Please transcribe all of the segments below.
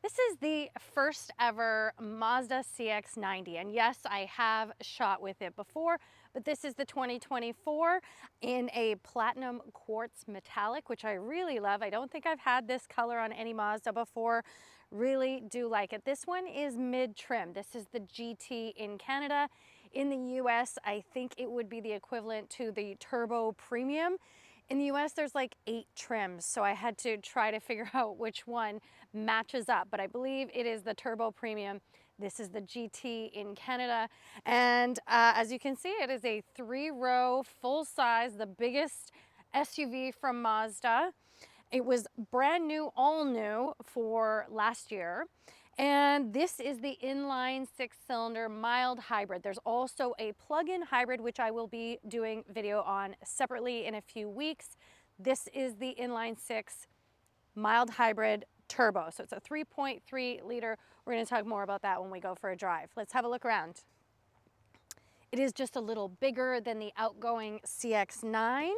This is the first ever Mazda CX-90, and yes, I have shot with it before, but this is the 2024 in a platinum quartz metallic, which I really love. I don't think I've had this color on any Mazda before. Really do like it. This one is mid-trim. This is the GT in Canada. In the US, I think it would be the equivalent to the Turbo Premium. In the US, there's like 8 trims, so I had to try to figure out which one matches up, but I believe it is the Turbo Premium. This is the GT in Canada, and as you can see, it is a 3-row, full-size, the biggest SUV from Mazda. It was brand new, all new for last year. And this is the inline 6-cylinder mild hybrid. There's also a plug-in hybrid, which I will be doing video on separately in a few weeks. This is the inline 6 mild hybrid turbo. So it's a 3.3 liter. We're going to talk more about that when we go for a drive. Let's have a look around. It is just a little bigger than the outgoing CX-9.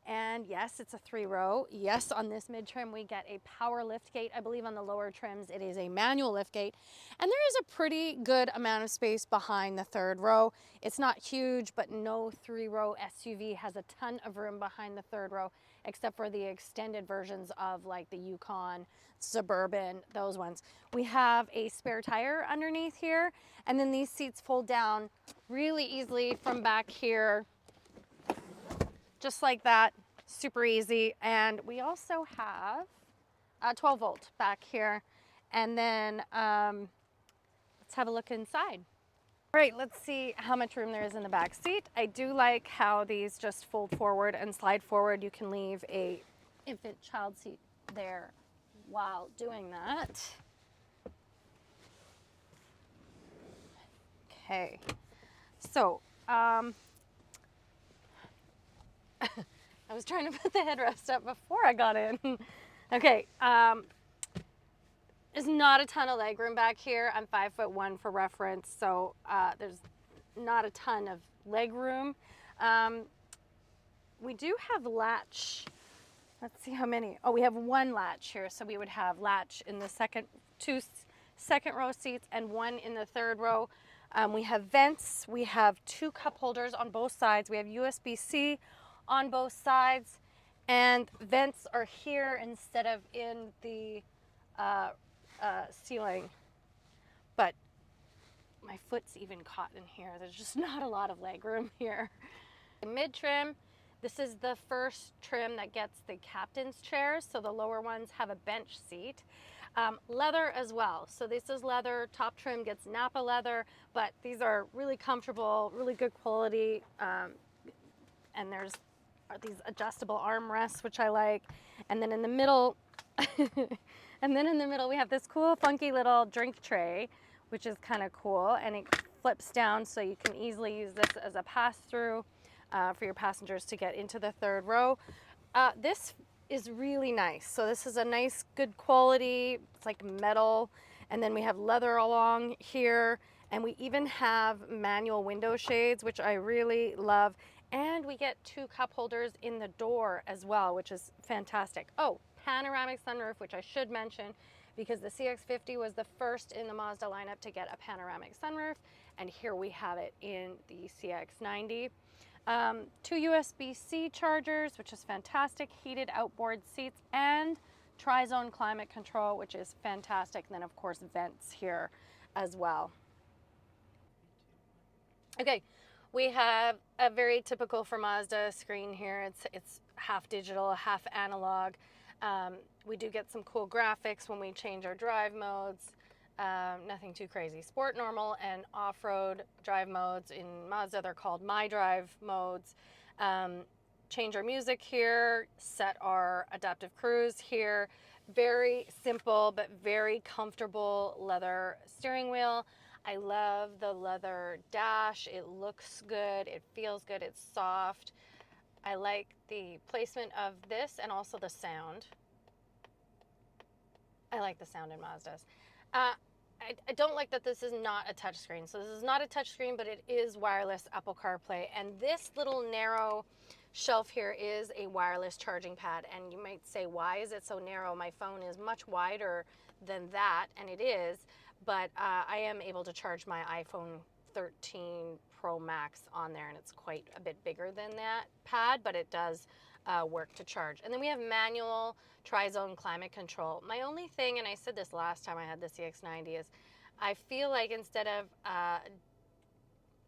And yes, it's a 3-row. Yes, on this mid-trim, we get a power lift gate. I believe on the lower trims, it is a manual lift gate. And there is a pretty good amount of space behind the 3rd row. It's not huge, but no 3-row SUV has a ton of room behind the 3rd row, except for the extended versions of like the Yukon, Suburban, those ones. We have a spare tire underneath here, and then these seats fold down really easily from back here, just like that, super easy. And we also have a 12 volt back here. And then let's have a look inside. All right, let's see how much room there is in the back seat. I do like how these just fold forward and slide forward. You can leave a infant child seat there while doing that. Okay, so I was trying to put the headrest up before I got in. Okay, there's not a ton of leg room back here. I'm 5'1" for reference, so there's not a ton of leg room. We do have latch. Let's see how many. Oh, we have 1 latch here, so we would have latch in the two second row seats and 1 in the 3rd row. We have vents. We have 2 cup holders on both sides. We have USB-C on both sides, and vents are here instead of in the ceiling. But my foot's even caught in here. There's just not a lot of leg room here. Mid-trim, this is the first trim that gets the captain's chairs, so the lower ones have a bench seat. Leather as well. So this is leather. Top trim gets Napa leather, but these are really comfortable, really good quality. And there's these adjustable armrests, which I like. And then in the middle, we have this cool, funky little drink tray, which is kind of cool. And it flips down, so you can easily use this as a pass-through for your passengers to get into the 3rd row. This is really nice. So this is a nice, good quality. It's like metal. And then we have leather along here. And we even have manual window shades, which I really love. And we get 2 cup holders in the door as well, which is fantastic. Oh, panoramic sunroof, which I should mention, because the CX-50 was the first in the Mazda lineup to get a panoramic sunroof. And here we have it in the CX-90. 2 USB-C chargers, which is fantastic, heated outboard seats, and tri-zone climate control, which is fantastic. And then, of course, vents here as well. Okay, we have a very typical for Mazda screen here. It's half digital, half analog. We do get some cool graphics when we change our drive modes. Nothing too crazy. Sport, normal, and off-road drive modes. In Mazda, they're called My Drive modes. Change our music here, set our adaptive cruise here. Very simple, but very comfortable leather steering wheel. I love the leather dash. It looks good. It feels good. It's soft. I like the placement of this and also the sound. I like the sound in Mazdas. I don't like that this is not a touchscreen. So this is not a touchscreen, but it is wireless Apple CarPlay. And this little narrow shelf here is a wireless charging pad. And you might say, why is it so narrow? My phone is much wider than that, and it is, but I am able to charge my iPhone 13 Pro Max on there, and it's quite a bit bigger than that pad, but it does work to charge. And then we have manual tri-zone climate control. My only thing, and I said this last time I had the CX-90, is I feel like instead of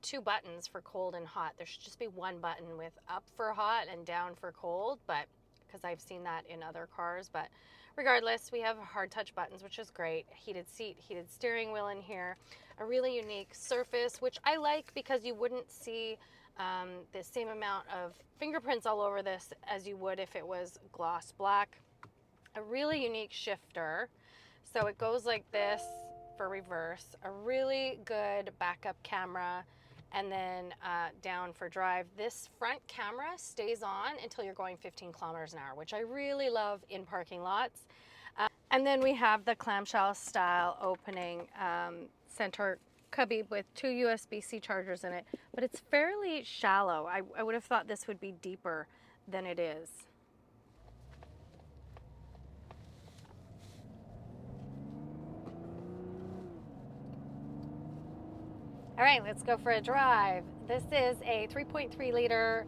two buttons for cold and hot, there should just be one button with up for hot and down for cold, but because I've seen that in other cars. But regardless, we have hard touch buttons, which is great. Heated seat, heated steering wheel in here, a really unique surface, which I like because you wouldn't see the same amount of fingerprints all over this as you would if it was gloss black. A really unique shifter. So it goes like this for reverse, a really good backup camera, and then down for drive. This front camera stays on until you're going 15 kilometers an hour, which I really love in parking lots. And then we have the clamshell style opening center cubby with two USB-C chargers in it, but it's fairly shallow. I would have thought this would be deeper than it is. All right, let's go for a drive. This is a 3.3 liter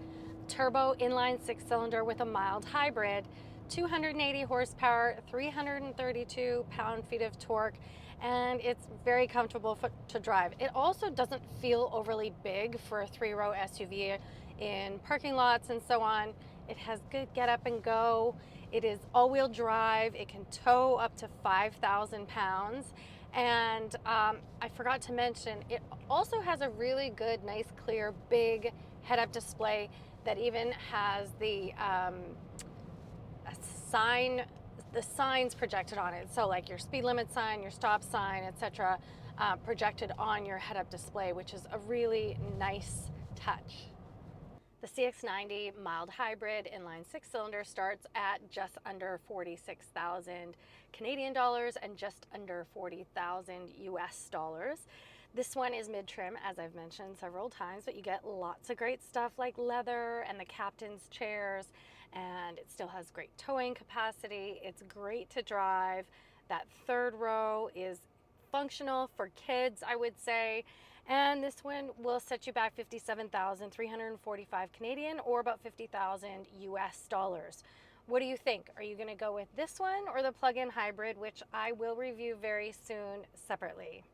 turbo inline 6-cylinder with a mild hybrid, 280 horsepower, 332 pound-feet of torque, and it's very comfortable to drive. It also doesn't feel overly big for a 3-row SUV in parking lots and so on. It has good get up and go. It is all-wheel drive. It can tow up to 5,000 pounds. And I forgot to mention, it also has a really good, nice, clear, big head-up display that even has the signs projected on it. So like your speed limit sign, your stop sign, etc., projected on your head-up display, which is a really nice touch. The CX-90 mild hybrid inline 6-cylinder starts at just under 46,000 Canadian dollars and just under 40,000 US dollars. This one is mid-trim, as I've mentioned several times, but you get lots of great stuff like leather and the captain's chairs, and it still has great towing capacity. It's great to drive. That third row is functional for kids, I would say. And this one will set you back 57,345 Canadian, or about 50,000 US dollars. What do you think? Are you going to go with this one or the plug-in hybrid, which I will review very soon separately?